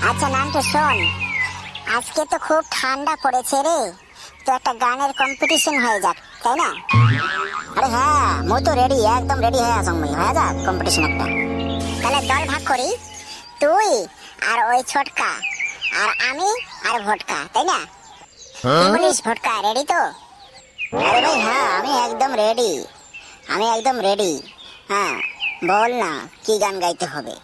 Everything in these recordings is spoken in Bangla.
আচ্ছা নান্টু শোন, আজকে তো খুব ঠান্ডা পড়েছে রে, তো একটা গানের কম্পিটিশন হয়ে যাক, তাই না? আরে হ্যাঁ, মই তো রেডি, একদম রেডি হয়ে আছো। হয়ে যাক কম্পিটিশন একটা। তাহলে দল ভাগ করি, তুই আর ওই ছোটকা, আর আমি আর ভটকা, তাই না? কি বলিস ভটকা, রেডি তো? আরে ভাই হ্যাঁ, আমি একদম রেডি, আমি একদম রেডি। হ্যাঁ বল না, কি গান গাইতে হবে?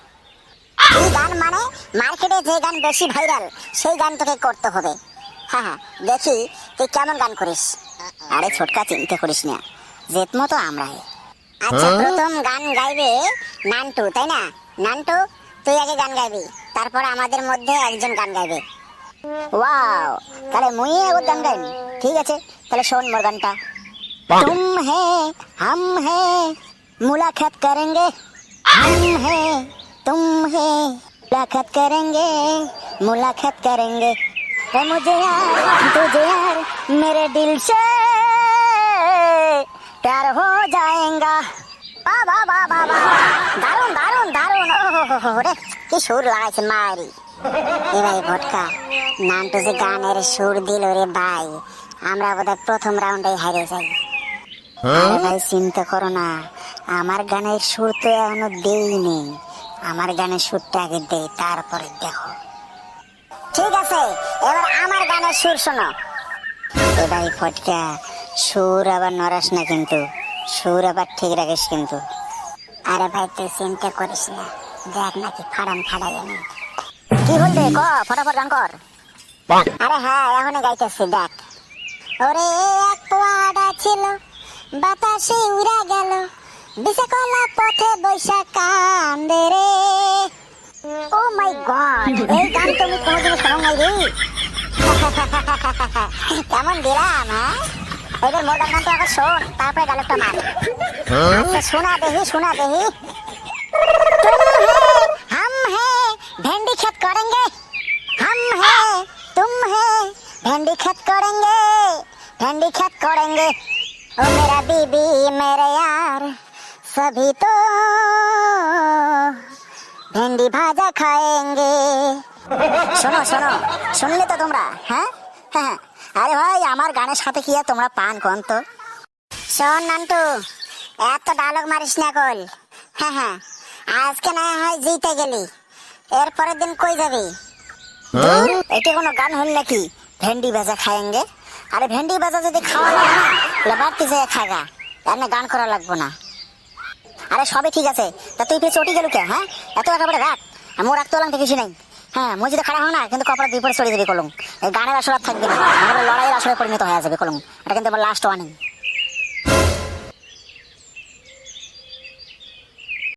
এই গান মানে মার্কেটে যে গান বেশি ভাইরাল সেই গান তোকে করতে হবে। হ্যাঁ হ্যাঁ, দেখি তুই কেমন গান করিস। আরে ছোটকা, চিন্তা করিস না, জেতমো তো আমরাই। আচ্ছা প্রথম গান গাইবে নান্টু, তাই না? নান্টু তুই আগে গান গাইবি, তারপর আমাদের মধ্যে একজন গান গাইবে। ওয়াও, তাহলে মুই এবার গান গাইনি। ঠিক আছে, তাহলে শোন মোর গানটা। तुम है हम है मुलाकात करेंगे, हम है तुम है मुलाकात करेंगे, मुलाकात करेंगे। ए मुझे यार तुझे यार मेरे दिल से प्यार हो जाएगा। বাবা বাবা বাবা, দারুণ দারুণ দারুণ, ও রে কি সুর লাগাইছে মারি। এ ভাই ভটকা, নান্টু যে গানের সুর দিল রে ভাই, আমরা বোধহয় প্রথম রাউন্ডে হারিয়ে যাই। আরে ভাই চিন্তা করো না, আমার গানের সুর তো এখনো দেইনি। আমার গানের সুরটা আগে দেই, তারপরে দেখো। ঠিক আছে, এবার আমার গানের সুর শোনো। এ ভাই ফটকা, সুর আবার নড়াস না কিন্তু, সুর আবার ঠিক রাখিস কিন্তু। আরে ভাই তুই চিন্তা করিস না, দেখ নাকি ফাড়ান ফাড়াই আমি। কি বলতে ক, ফটাফট গান কর। আরে হ্যাঁ, এখনই গাইতেছি, দেখ। ওরে এক পোয়াডা ছিল, বাতাসে উড়া গেল, বিছে কলা পথে বৈশা কান্দে রে। ও মাই গড, এই গান তুমি কোনোদিন শোনো নাই রে? কেমন দিলাম, হ্যাঁ? এবার মোটার গান তো আগে শোন, তারপরে ডায়লগটা মার। আচ্ছা শোনা দেহি, শোনা দেহি। तुम है हम है भेंडी खेत करेंगे, हम है तुम है भेंडी खेत करेंगे, भेंडी खेत करेंगे। ओ मेरा बीबी मेरे यार सभी तो भेंडी भाजा खाएंगे। শোনো শোনো, শুনলে তো তোমরা? হ্যাঁ হ্যাঁ, আরে ভাই আমার গানের সাথে কি আর তোমরা পান কোন তো? শোন নান্টু, এত ডায়লগ মারিস না কল। হ্যাঁ হ্যাঁ, আজকে না হয় জিতে গেলি, এরপরের দিন কই যাবি? এটা কোনো গান হল নাকি? ভেন্ডি ভাজা খাएंगे? আরে ভেন্ডি ভাজা যদি খাওয়া লাগে না, তাহলে বাড়তি যায় খাগা, আর না গান করা লাগবো না। আরে সবই ঠিক আছে, তা তুই ফিরে চটি গেল কে? হ্যাঁ, এত একেবারে রাখ, মোর রাখতে হলাম কিছু নাই। হ্যাঁ মই যদি খারাপ হয় না, কিন্তু কপালে দুই পরে চড়িয়ে দিবি কলম। এই গানের আসর আর থাকবে না, আমাদের লড়াইয়ের আসরে পরিণত হয়ে যাবে কলম। এটা কিন্তু আমার লাস্ট ওয়ার্নিং।